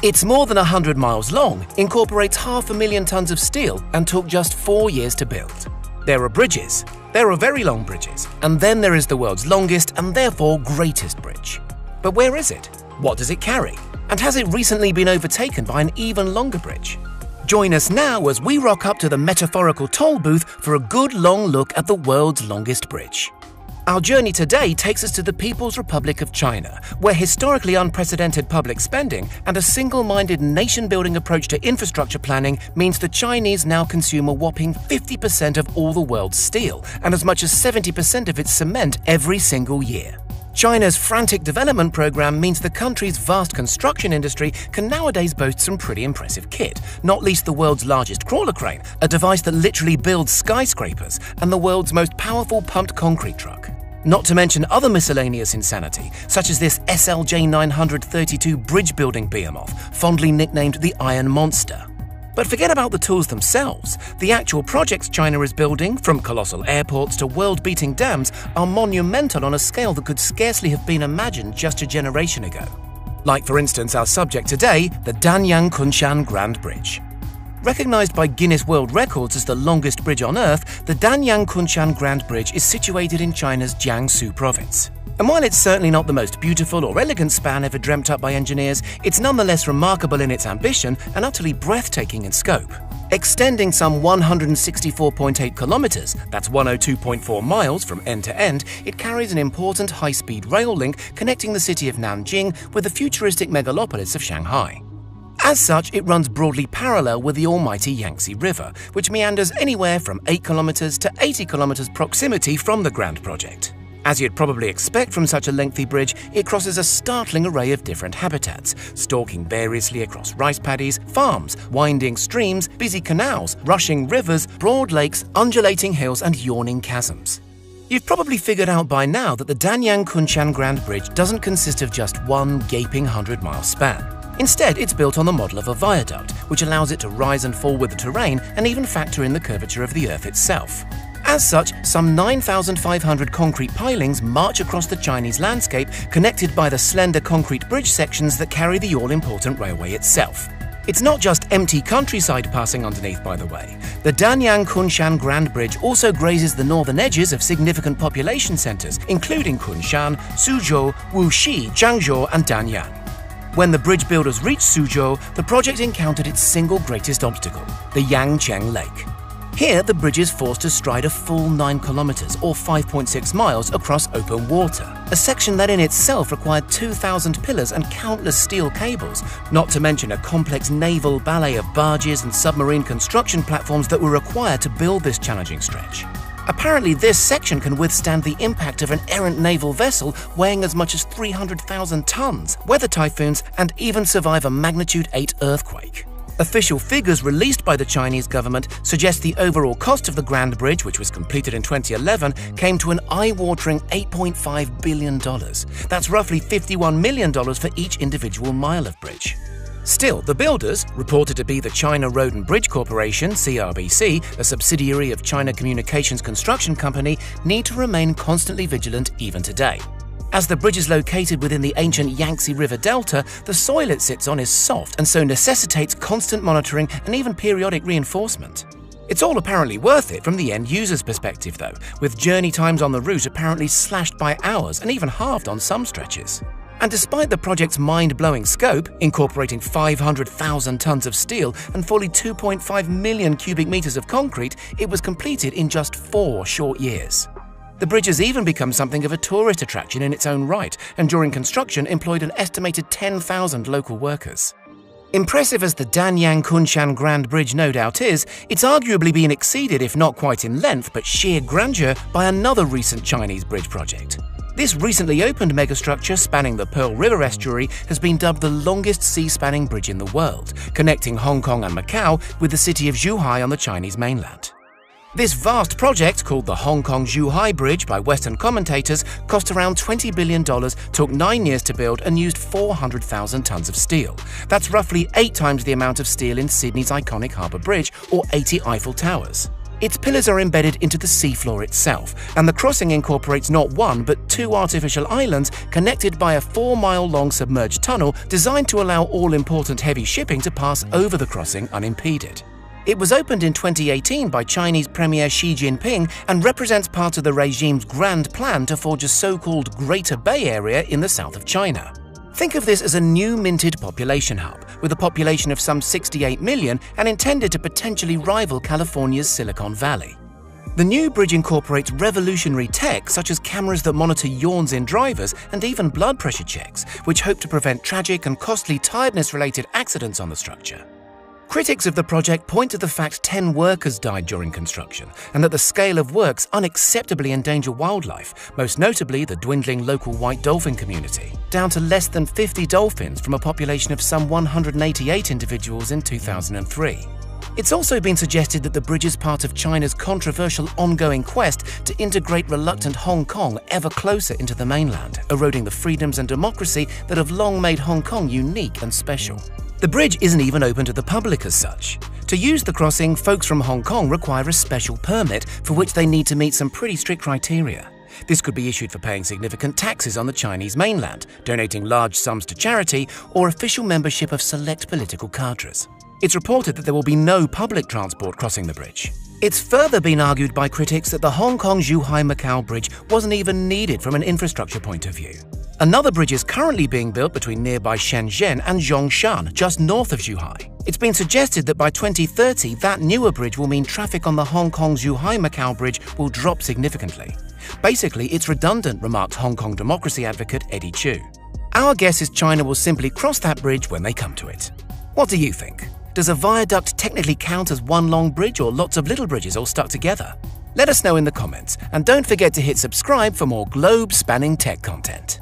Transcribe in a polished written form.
It's more than 100 miles long, incorporates 500,000 tons of steel, and took just 4 years to build. There are bridges. There are very long bridges. And then there is the world's longest and therefore greatest bridge. But where is it? What does it carry? And has it recently been overtaken by an even longer bridge? Join us now as we rock up to the metaphorical toll booth for a good long look at the world's longest bridge. Our journey today takes us to the People's Republic of China, where historically unprecedented public spending and a single-minded nation-building approach to infrastructure planning means the Chinese now consume a whopping 50% of all the world's steel and as much as 70% of its cement every single year. China's frantic development program means the country's vast construction industry can nowadays boast some pretty impressive kit, not least the world's largest crawler crane, a device that literally builds skyscrapers, and the world's most powerful pumped concrete truck. Not to mention other miscellaneous insanity, such as this SLJ 932 bridge-building behemoth, fondly nicknamed the Iron Monster. But forget about the tools themselves. The actual projects China is building, from colossal airports to world-beating dams, are monumental on a scale that could scarcely have been imagined just a generation ago. Like, for instance, our subject today, the Danyang Kunshan Grand Bridge. Recognized by Guinness World Records as the longest bridge on Earth, the Danyang Kunshan Grand Bridge is situated in China's Jiangsu province. And while it's certainly not the most beautiful or elegant span ever dreamt up by engineers, it's nonetheless remarkable in its ambition and utterly breathtaking in scope. Extending some 164.8 kilometers, that's 102.4 miles from end to end, it carries an important high-speed rail link connecting the city of Nanjing with the futuristic megalopolis of Shanghai. As such, it runs broadly parallel with the almighty Yangtze River, which meanders anywhere from 8 kilometers to 80 kilometers proximity from the Grand Project. As you'd probably expect from such a lengthy bridge, it crosses a startling array of different habitats, stalking variously across rice paddies, farms, winding streams, busy canals, rushing rivers, broad lakes, undulating hills, and yawning chasms. You've probably figured out by now that the Danyang Kunshan Grand Bridge doesn't consist of just one gaping 100-mile span. Instead, it's built on the model of a viaduct, which allows it to rise and fall with the terrain and even factor in the curvature of the Earth itself. As such, some 9,500 concrete pilings march across the Chinese landscape, connected by the slender concrete bridge sections that carry the all-important railway itself. It's not just empty countryside passing underneath, by the way. The Danyang Kunshan Grand Bridge also grazes the northern edges of significant population centers, including Kunshan, Suzhou, Wuxi, Zhangzhou, and Danyang. When the bridge builders reached Suzhou, the project encountered its single greatest obstacle, the Yangcheng Lake. Here, the bridge is forced to stride a full 9 kilometers or 5.6 miles across open water, a section that in itself required 2,000 pillars and countless steel cables, not to mention a complex naval ballet of barges and submarine construction platforms that were required to build this challenging stretch. Apparently, this section can withstand the impact of an errant naval vessel weighing as much as 300,000 tons, weather typhoons, and even survive a magnitude 8 earthquake. Official figures released by the Chinese government suggest the overall cost of the Grand Bridge, which was completed in 2011, came to an eye-watering $8.5 billion. That's roughly $51 million for each individual mile of bridge. Still, the builders, reported to be the China Road and Bridge Corporation, CRBC, a subsidiary of China Communications Construction Company, need to remain constantly vigilant even today. As the bridge is located within the ancient Yangtze River Delta, the soil it sits on is soft and so necessitates constant monitoring and even periodic reinforcement. It's all apparently worth it from the end user's perspective though, with journey times on the route apparently slashed by hours and even halved on some stretches. And despite the project's mind-blowing scope, incorporating 500,000 tons of steel and fully 2.5 million cubic meters of concrete, it was completed in just 4 short years. The bridge has even become something of a tourist attraction in its own right, and during construction employed an estimated 10,000 local workers. Impressive as the Danyang Kunshan Grand Bridge no doubt is, it's arguably been exceeded, if not quite in length, but sheer grandeur, by another recent Chinese bridge project. This recently opened megastructure spanning the Pearl River estuary has been dubbed the longest sea-spanning bridge in the world, connecting Hong Kong and Macau with the city of Zhuhai on the Chinese mainland. This vast project, called the Hong Kong-Zhuhai Bridge by Western commentators, cost around $20 billion, took 9 years to build, and used 400,000 tons of steel. That's roughly 8 times the amount of steel in Sydney's iconic Harbour Bridge or 80 Eiffel Towers. Its pillars are embedded into the seafloor itself, and the crossing incorporates not one but two artificial islands connected by a 4-mile-long submerged tunnel designed to allow all important heavy shipping to pass over the crossing unimpeded. It was opened in 2018 by Chinese Premier Xi Jinping and represents part of the regime's grand plan to forge a so-called Greater Bay Area in the south of China. Think of this as a new minted population hub, with a population of some 68 million and intended to potentially rival California's Silicon Valley. The new bridge incorporates revolutionary tech such as cameras that monitor yawns in drivers and even blood pressure checks, which hope to prevent tragic and costly tiredness-related accidents on the structure. Critics of the project point to the fact 10 workers died during construction and that the scale of works unacceptably endanger wildlife, most notably the dwindling local white dolphin community, down to less than 50 dolphins from a population of some 188 individuals in 2003. It's also been suggested that the bridge is part of China's controversial ongoing quest to integrate reluctant Hong Kong ever closer into the mainland, eroding the freedoms and democracy that have long made Hong Kong unique and special. The bridge isn't even open to the public as such. To use the crossing, folks from Hong Kong require a special permit for which they need to meet some pretty strict criteria. This could be issued for paying significant taxes on the Chinese mainland, donating large sums to charity, or official membership of select political cadres. It's reported that there will be no public transport crossing the bridge. It's further been argued by critics that the Hong Kong-Zhuhai-Macau Bridge wasn't even needed from an infrastructure point of view. Another bridge is currently being built between nearby Shenzhen and Zhongshan, just north of Zhuhai. It's been suggested that by 2030, that newer bridge will mean traffic on the Hong Kong-Zhuhai-Macau Bridge will drop significantly. Basically, it's redundant, remarked Hong Kong democracy advocate Eddie Chu. Our guess is China will simply cross that bridge when they come to it. What do you think? Does a viaduct technically count as one long bridge or lots of little bridges all stuck together? Let us know in the comments, and don't forget to hit subscribe for more globe-spanning tech content.